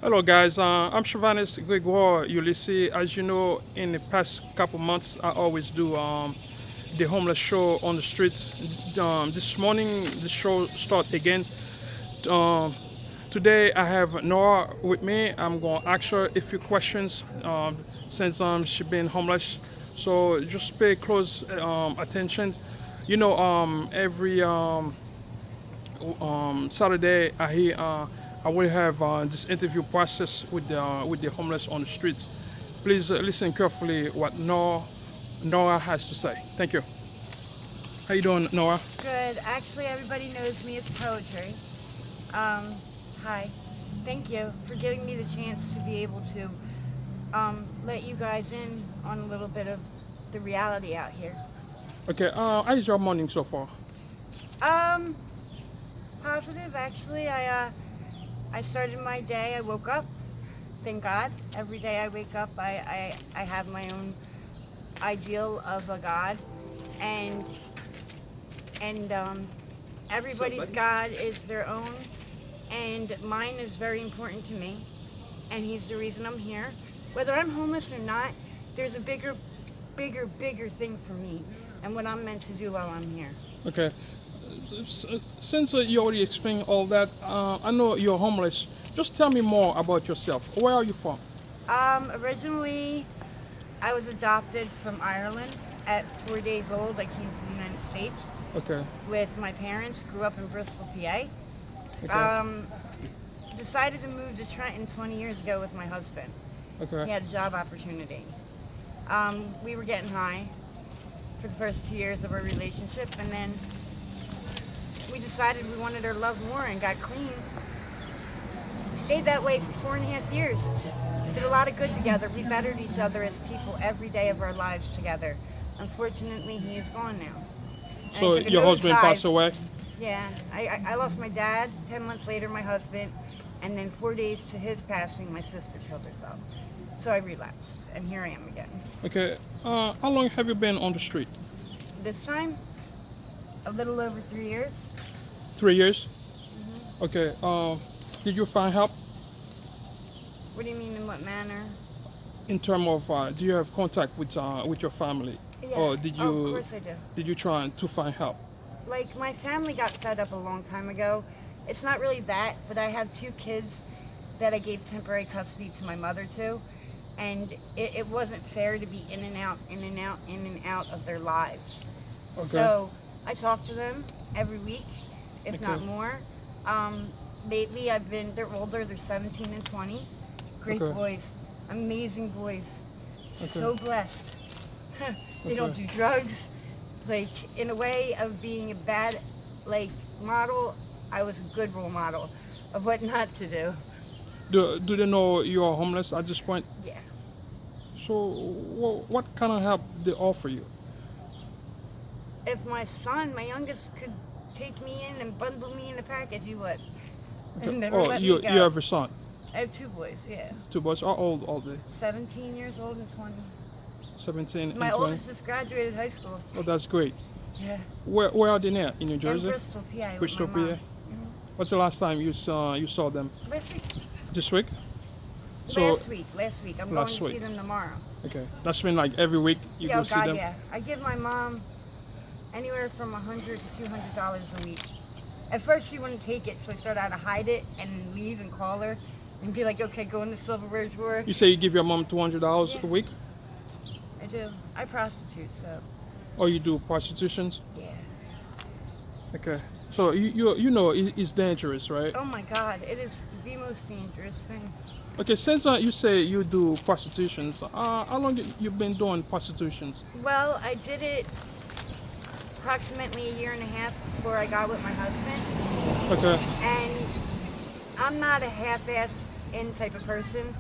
Hello, guys. I'm Chavanis Gregoire Ulysses. As you know, in the past couple months, I always do the homeless show on the street. This morning, the show start again. Um, Today, I have Nora with me. I'm going to ask her a few questions since she been homeless. So just pay close attention. Every Saturday, I will have this interview process with the homeless on the streets. Please listen carefully what Nora has to say. Thank you. How you doing, Nora? Good. Actually, everybody knows me as poetry. Um, Hi. Thank you for giving me the chance to be able to let you guys in on a little bit of the reality out here. Okay. How is your morning so far? Um, Positive. Actually, I started my day. I woke up. Thank God. Every day I wake up, I have my own ideal of a God, and and everybody's God is their own, and mine is very important to me, and he's the reason I'm here. Whether I'm homeless or not, there's a bigger thing for me and what I'm meant to do while I'm here. Okay. Since you already explained all that, I know you're homeless. Just tell me more about yourself. Where are you from? Originally, I was adopted from Ireland. At 4 days old, I came to the United States Okay. with my parents. Grew up in Bristol, PA. Okay. Decided to move to Trenton 20 years ago with my husband. He Okay. had a job opportunity. We were getting high for the first 2 years of our relationship, and then we decided we wanted our love more and got clean. Stayed that way for 4.5 years. Did a lot of good together. We bettered each other as people every day of our lives together. Unfortunately, he is gone now. And So I took a your husband nosedive. passed away. Yeah, I lost my dad. 10 months later, my husband, and then 4 days to his passing, my sister killed herself. So I relapsed, and here I am again. Okay. How long have you been on the street? This time, a little over 3 years. 3 years. Okay. Did you find help What do you mean, in what manner? in terms of do you have contact with your family, Yeah. or did Oh, of you course I do. try to find help? Like, my family got fed up a long time ago. It's not really that, but I have two kids that I gave temporary custody to my mother to, and it wasn't fair to be in and out, in and out, in and out of their lives. Okay. So I talk to them every week, if not Okay. more. Lately, they're older, they're 17 and 20. Great Okay. boys, amazing boys. Okay. So blessed. They don't Okay. do drugs. Like, in a way of being a bad, like, model, I was a good role model of what not to do. Do they know you are homeless at this point? Yeah. So what kind of help they offer you? If my son, my youngest, could take me in and bundle me in a package, he would. Okay. And never Oh, let you me go. you have a son. I have two boys, yeah. Two boys. How old are they? 17 years old and 20. 17 My and 20. oldest just graduated high school. Oh, that's great. Yeah. Where are they now? In New In Jersey? Bristol, PA. with Bristol, my PA. mom. What's the last time you saw them? Last week. This week? So Last week. I'm going last to see week. them tomorrow. okay, that's been like every week you Yeah, go oh see God, them. yeah. I give my mom anywhere from $100 to $200 a week. At first, she wouldn't take it, so I started out to hide it and leave and call her and be like, okay, go in the silverware drawer. You say you give your mom $200 Yeah. a week, I do. I prostitute, so or you do prostitutions? yeah. Okay, so you know it's dangerous, right? Oh my God, it is the most dangerous thing. Okay, since you say you do prostitutions, how long you been doing prostitutions? Well, I did it approximately a year and a half before I got with my husband, Okay, and I'm not a half-ass in type of person.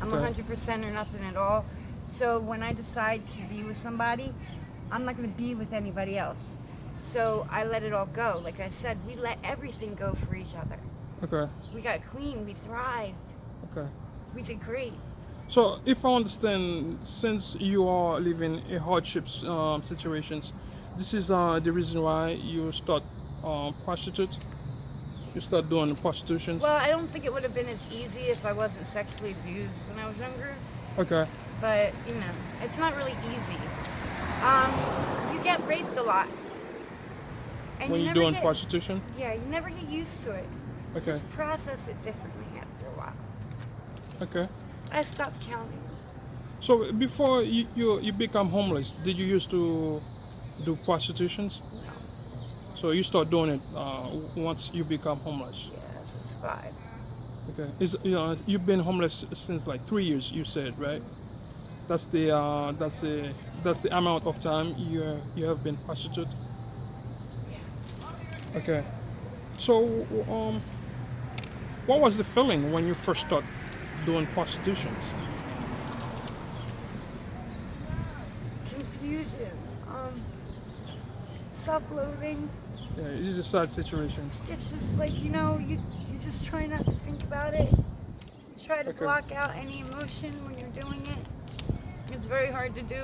I'm Okay. 100% or nothing at all. So when I decide to be with somebody, I'm not going to be with anybody else. So I let it all go. Like I said, we let everything go for each other. okay, We got clean. We thrived. okay. We did great. So if I understand, since you are living in hardships situations, this is the reason why you start prostitute. You start doing prostitutions. Well, I don't think it would have been as easy if I wasn't sexually abused when I was younger. Okay. But it's not really easy. Um, you get raped a lot, and When you you're never doing get prostitution. yeah, you never get used to it. Okay. Just process it differently after a while. Okay. I stopped counting. So before you become homeless, did you used to do prostitutions? No, So you start doing it once you become homeless. yes, it's 5. Okay. Is you've been homeless since like 3 years? You said right? That's the amount of time you have been prostitute. Okay. So what was the feeling when you first start doing prostitutions? Confusion, self-loathing. Yeah, it's just sad situations. It's just like you just try not to think about it. You try to Okay. block out any emotion when you're doing it. It's very hard to do.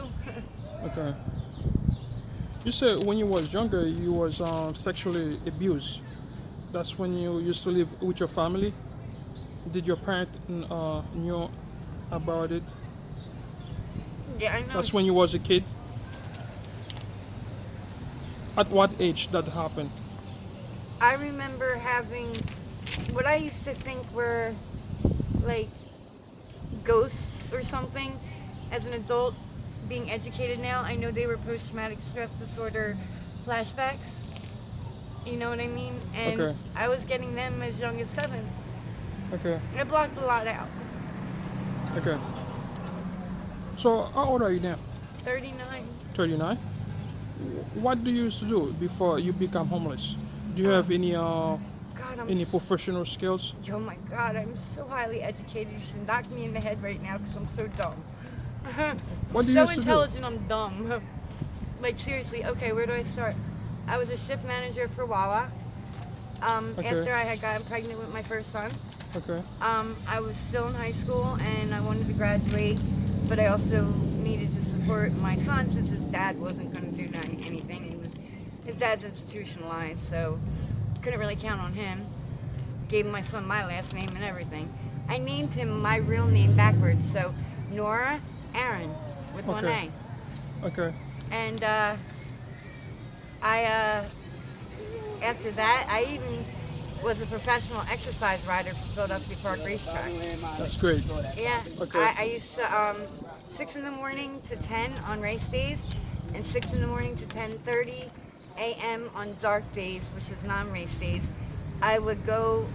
Okay. You said when you was younger, you was sexually abused. That's when you used to live with your family. Did your parent knew about it? Yeah, I know. That's when you was a kid. At what age that happened? I remember having what I used to think were like ghosts or something as an adult. Being educated now, I know they were post-traumatic stress disorder flashbacks. You know what I mean? And Okay. I was getting them as young as 7. Okay. I blocked a lot out. Okay. So how old are you now? 39. 39. What do you used to do before you become homeless? Do you have God, any professional skills? oh my God, I'm so highly educated. You should knock me in the head right now because I'm so dumb. What do I'm you so used to do? intelligent, I'm dumb. Like seriously, okay, where do I start? I was a shift manager for Wawa. Okay. After I had gotten pregnant with my first son. Okay. I was still in high school and I wanted to graduate, but I also needed to support my son since his dad wasn't going to do anything. His dad's institutionalized, so couldn't really count on him. Gave my son my last name and everything. I named him my real name backwards, so Nora Aaron with one Okay. A. Okay. And after that, I even was a professional exercise rider for Philadelphia Park Racetrack. That's great. Yeah, Okay. I used to 6 in the morning to 10 on race days, and 6 in the morning to 10:30 a.m. on dark days, which is non-race days. I would go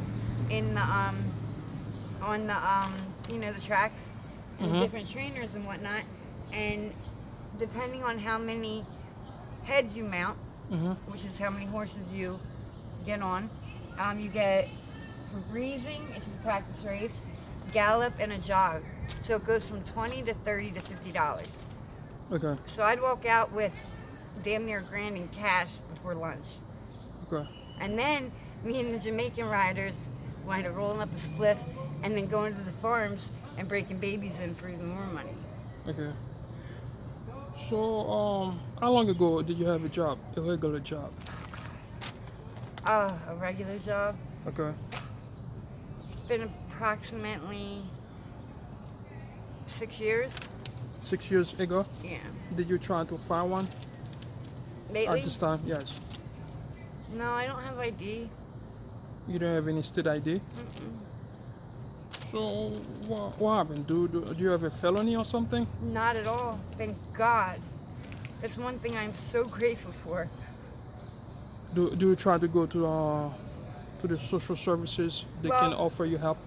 in the on the the tracks and Mhm. different trainers and whatnot, and depending on how many heads you mount, Mhm. which is how many horses you get on, you get for breezing, which is a practice race, gallop, and a jog. So it goes from 20 to 30 to $50. Okay. So I'd walk out with damn near a grand in cash before lunch. Okay. And then me and the Jamaican riders wind up rolling up a spliff and then going to the farms and breaking babies in for even more money. Okay. So how long ago did you have a job, a regular job? A regular job. Okay. It's been approximately 6 years. 6 years ago. Yeah. Did you try to find one Lately? at this time? Yes. No, I don't have ID. You don't have any state ID. Mm-mm. So what happened? Do you have a felony or something? Not at all. Thank God. That's one thing I'm so grateful for. Do you try to go to the social services? They can Well- offer you help.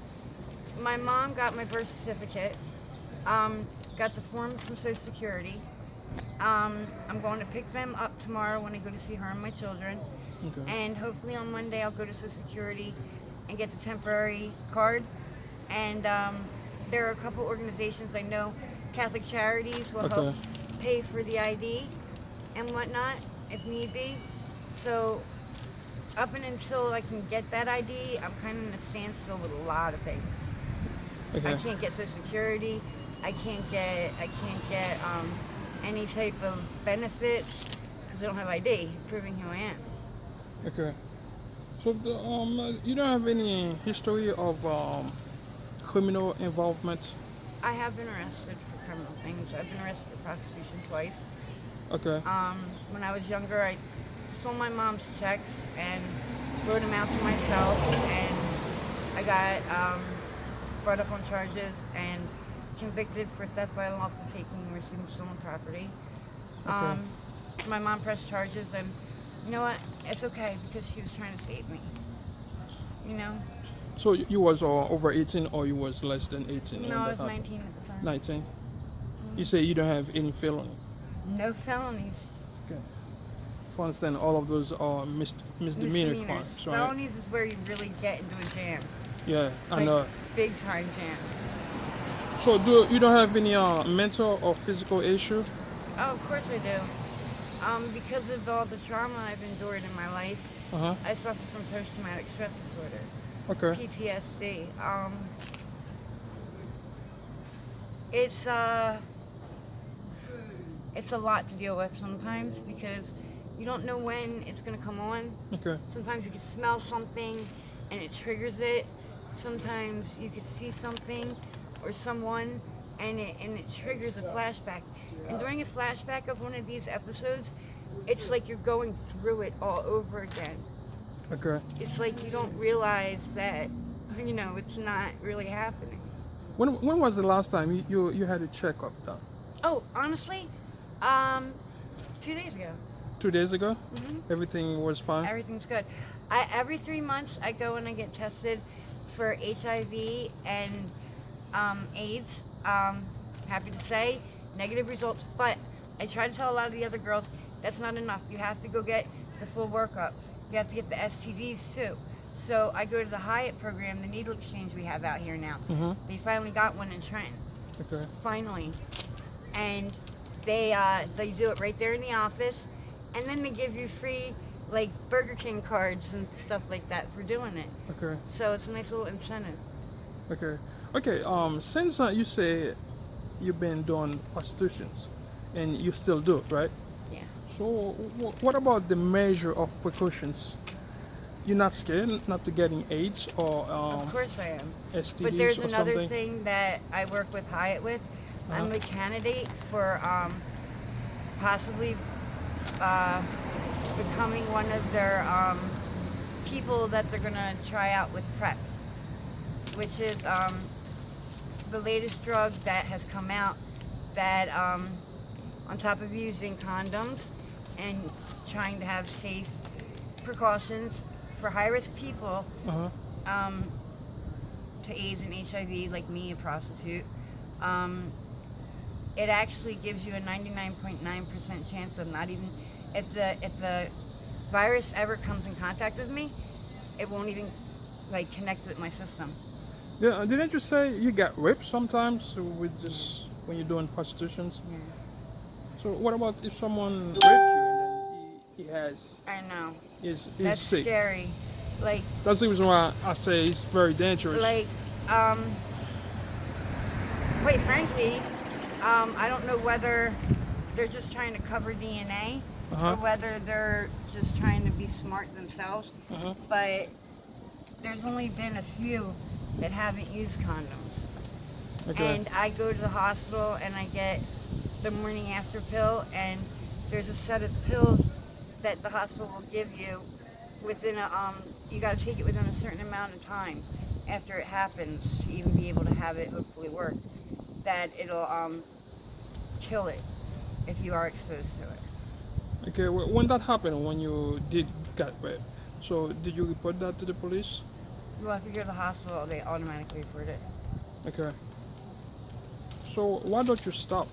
My mom got my birth certificate. Got the forms from Social Security. I'm going to pick them up tomorrow when I go to see her and my children. Okay. And hopefully on Monday I'll go to Social Security and get the temporary card. And there are a couple organizations I know, Catholic Charities will help Okay. pay for the ID and whatnot if need be. So up and until I can get that ID, I'm kind of in a standstill with a lot of things. Okay. I can't get Social Security. I can't get any type of benefits because I don't have ID proving who I am. Okay. So you don't have any history of criminal involvement? I have been arrested for criminal things. I've been arrested for prostitution twice. Okay. When I was younger, I stole my mom's checks and wrote them out to myself, and I got brought up on charges and convicted for theft by unlawful taking and receiving stolen property. Okay. Um, my mom pressed charges, and you know what? It's okay because she was trying to save me. You know? So you was over 18 or you was less than 18 No, when I that was happened? 19 at the time. 19. You say you don't have any felony. No felonies. Okay. For understand, all of those are misdemeanor Misdemeanors. crimes, right? Felonies is where you really get into a jam. Yeah, I Like, know. big time jam. So do you don't have any mental or physical issue? Oh, of course I do. Because of all the trauma I've endured in my life, Uh huh. I suffer from post-traumatic stress disorder, Okay. PTSD. It's uh, it's a lot to deal with sometimes because you don't know when it's gonna come on. Okay. Sometimes you can smell something and it triggers it. Sometimes you could see something or someone and it triggers a flashback. And during a flashback of one of these episodes, it's like you're going through it all over again. Okay. It's like you don't realize that, it's not really happening. When was the last time you had a checkup done? Oh, honestly, um, 2 days ago. 2 days ago? hmm Everything was fine? Everything's good. Every 3 months, I go and I get tested for HIV and AIDS. Happy to say, negative results. But I try to tell a lot of the other girls that's not enough. You have to go get the full workup. You have to get the STDs too. So I go to the Hyatt program, the needle exchange we have out here now. Mm-hmm. They finally got one in Trenton. Okay. Finally. And they do it right there in the office, and then they give you free like Burger King cards and stuff like that for doing it. Okay. So it's a nice little incentive. Okay. Okay. Since you say you've been doing prostitutions, and you still do it, right? Yeah. So what about the measure of precautions? You're not scared not to getting AIDS or Of course I am. STDs But there's or another something? thing that I work with Hyatt with. I'm Uh-huh. a candidate for possibly becoming one of their people that they're gonna try out with PrEP, which is the latest drug that has come out that on top of using condoms and trying to have safe precautions for high-risk people Uh-huh. um, to AIDS and HIV, like me, a prostitute, um, it actually gives you a 99.9% chance of not even, if the virus ever comes in contact with me, it won't even like connect with my system. Yeah, didn't you say you get raped sometimes with this when you're doing prostitutions? Yeah. So what about if someone raped you and then he has I know. is That's sick? scary. Like, That's the reason why I say it's very dangerous. like, quite frankly, I don't know whether they're just trying to cover DNA Uh-huh. or whether they're just trying to be smart themselves. Uh-huh. But there's only been a few that haven't used condoms. Okay. And I go to the hospital and I get the morning after pill, and there's a set of pills that the hospital will give you within you got to take it within a certain amount of time after it happens to even be able to have it hopefully work, that it'll kill it if you are exposed to it. Okay. When that happened, when you did get raped, so did you report that to the police? Well, if you go to the hospital, they automatically report it. Okay. So why don't you stop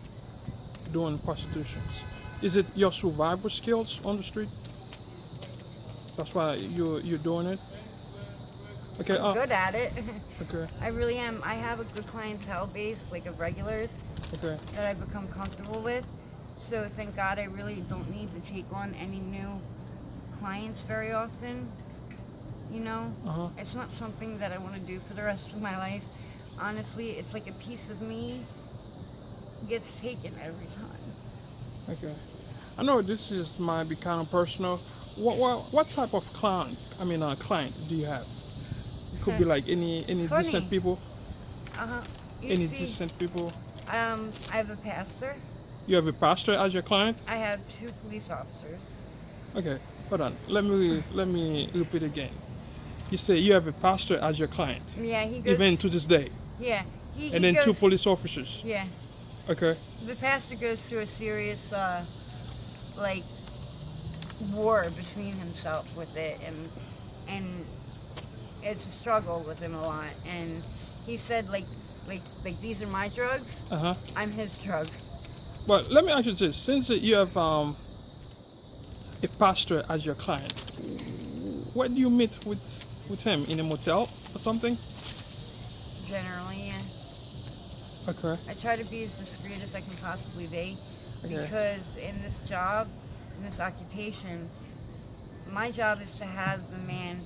doing prostitutions? Is it your survival skills on the street? That's why you're doing it. Okay. I'm good at it. Okay. I really am. I have a good clientele base, like of regulars, Okay. that I've become comfortable with. So thank God I really don't need to take on any new clients very often. You know, Uh huh. it's not something that I want to do for the rest of my life. Honestly, it's like a piece of me gets taken every time. Okay. I know this is might be kind of personal. what type of client? I mean, client do you have? It could be like any decent Funny. people, Uh-huh. You any see, decent people. I have a pastor. You have a pastor as your client. I have two police officers. Okay, hold on. Let me repeat again. You say you have a pastor as your client, Yeah, he even goes. to this day, Yeah, and he then two goes. police officers. Yeah, Okay. the pastor goes through a serious like war between himself with it, and it's a struggle with him a lot. And he said like these are my drugs. Uh huh. I'm his drug. But let me ask you this: since you have a pastor as your client, where do you meet with him in a motel or something? Generally, yeah. Okay. I try to be as discreet as I can possibly be Okay. because in this job, in this occupation, my job is to have the man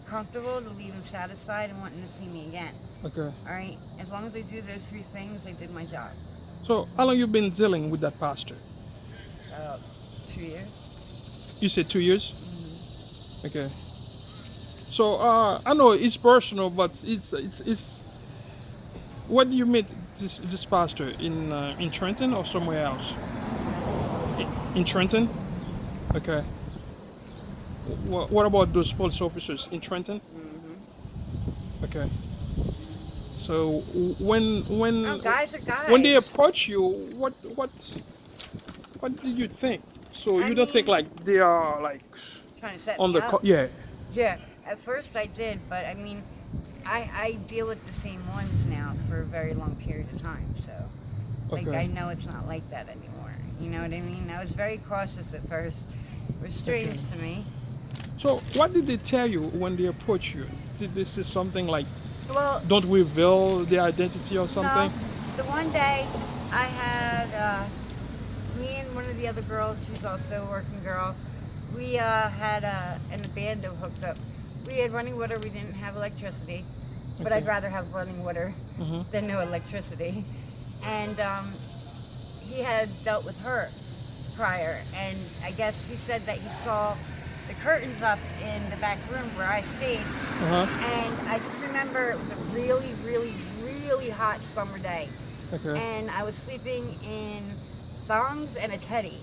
comfortable, to leave him satisfied and wanting to see me again. Okay. All right? As long as I do those three things, I did my job. So how long you been dealing with that pastor? About 2 years. You said 2 years. Hmm. Okay. So I know it's personal, but it's. Where do you meet this pastor in Trenton or somewhere else? In Trenton. Okay. What about those police officers in Trenton? Hmm. Okay. So when Oh, when guys are when they guys. approach you, what did you think? So I you don't think mean, like they are like trying to set on me the up. yeah. Yeah, at first I did, but I mean, I deal with the same ones now for a very long period of time, so like I Okay. know it's not like that anymore. You know what I mean? I was very cautious at first. It was strange Okay. to me. So what did they tell you when they approach you? Did they say something like Well, don't reveal their identity or something? no, the one day I had me and one of the other girls, she's also a working girl, we had an abando hooked up. We had running water, we didn't have electricity, but Okay. I'd rather have running water Mhm. than no electricity. And he had dealt with her prior, and I guess he said that he saw the curtains up in the back room where I stayed, Uh huh. and I just remember it was a really, really, really hot summer day, Okay. and I was sleeping in thongs and a teddy,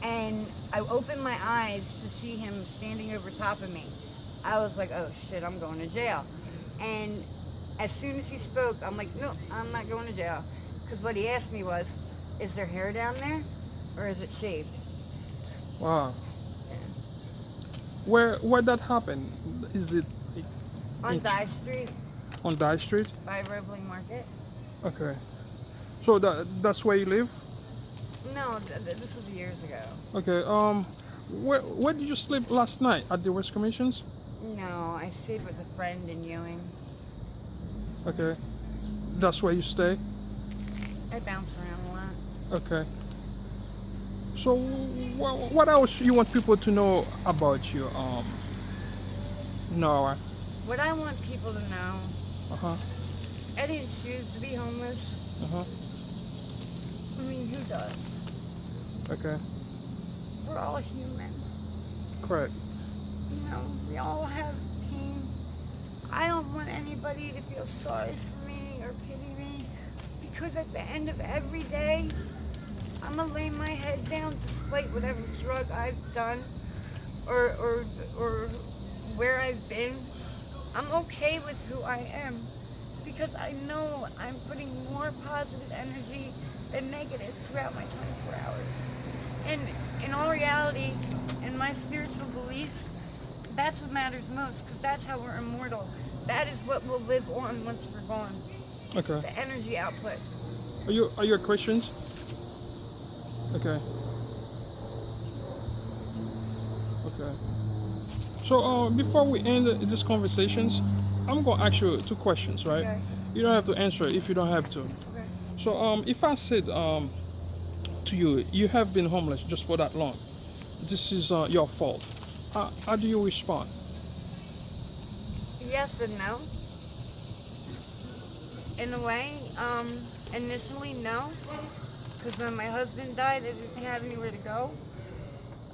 and I opened my eyes to see him standing over top of me. I was like, oh shit, I'm going to jail. And as soon as he spoke, I'm like, no, I'm not going to jail. Because what he asked me was, is there hair down there or is it shaved? Wow. Yeah. Where that happened? Is it On in Dye Street on Die Street? by Roebling Market. Okay. So that's where you live? No, this was years ago. Okay. Where did you sleep last night? At the West Commissions? No, I stayed with a friend in Ewing. Okay. That's where you stay? I bounce around a lot. Okay. So what else you want people to know about you, Nora? What I want people to know, Uh-huh. I didn't choose to be homeless. Uh-huh. I mean, who does? Okay. We're all human. Correct. You know, we all have pain. I don't want anybody to feel sorry for me or pity me because at the end of every day, I'm gonna lay my head down despite whatever drug I've done or or or where I've been. I'm okay with who I am because I know I'm putting more positive energy than negative throughout my 24 hours. And in all reality, in my spiritual belief, that's what matters most because that's how we're immortal. That is what will live on once we're gone. Okay. The energy output. Are you a Christians? Okay. Okay. So before we end these conversations, I'm gonna ask you two questions, right? Okay. You don't have to answer if you don't have to. Okay. So if I said to you, you have been homeless just for that long, this is your fault. How do you respond? Yes and no. In a way, initially no, because when my husband died, I didn't have anywhere to go.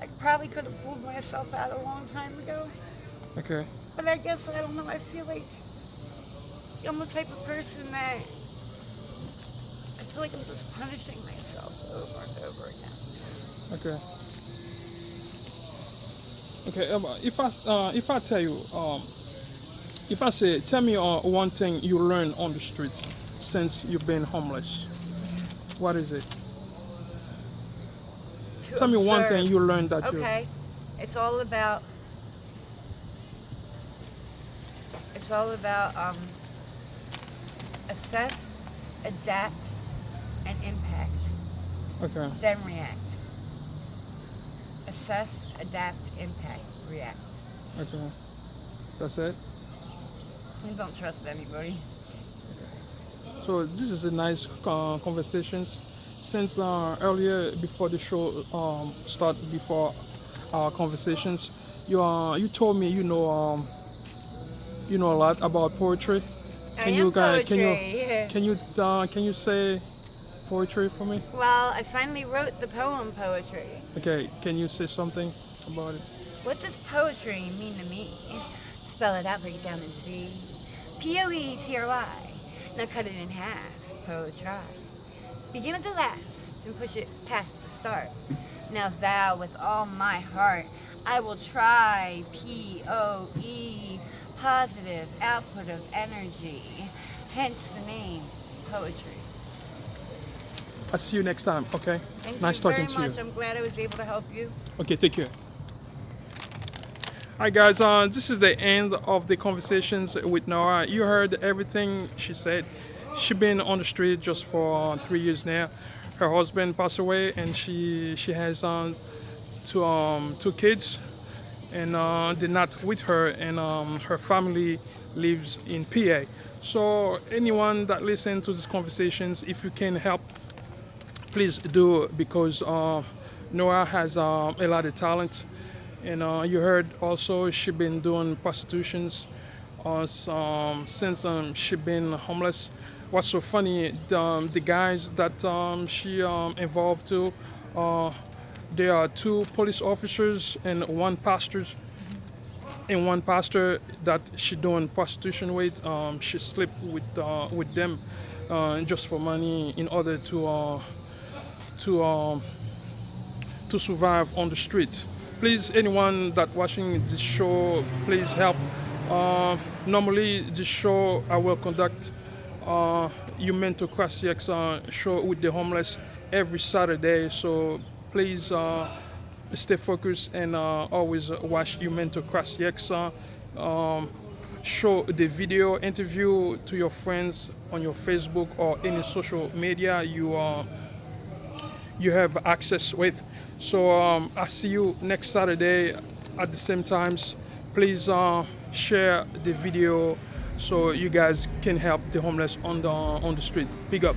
I I probably could have pulled myself out a long time ago. Okay. But I guess I don't know. I feel like I'm the type of person that I feel like I'm just punishing myself over and over again. Okay. Okay. If I tell you if I say tell me one thing you learned on the streets since you've been homeless, what is it? To Tell me one thing observe. you learned that you. Okay. It's all about it's all about assess, adapt, and impact. Okay. Then react. Assess, adapt, impact, react. Okay. That's it. And don't trust anybody. So this is a nice conversations. Since earlier before the show start, before our conversations, you told me you know a lot about poetry. I Can am you guys poetry. can you say poetry for me? Well, I finally wrote the poem poetry. Okay, can you say something about it? What does poetry mean to me? Spell it out, break it down and see. Poetry. Now cut it in half. Poetry. Begin at the last and push it past the start. Now thou with all my heart, I will try. Poe. Positive output of energy. Hence the name poetry. I'll see you next time. Okay. Thank Nice you talking very to you. much. I'm glad I was able to help you. Okay, take care. Hi guys, this is the end of the conversations with Nora. You heard everything she said. She been on the street just for 3 years now. Her husband passed away, and she has two kids, and they're not with her, and her family lives in PA. So anyone that listen to these conversations, if you can help, please do, because Noah has a lot of talent, and you heard also she been doing prostitutions since she been homeless. What's so funny? The guys that she involved to, uh, there are two police officers and one pastors. And one pastor that she doing prostitution with, she slept with them just for money in order to to survive on the street. Please, anyone that watching this show, please help. Normally, this show I will conduct you mental cross show with the homeless every Saturday. So please stay focused and always watch you mental cross show the video interview to your friends on your Facebook or any social media you have access with. So I see you next Saturday at the same times. Please share the video so you guys can help the homeless on the street. Big up.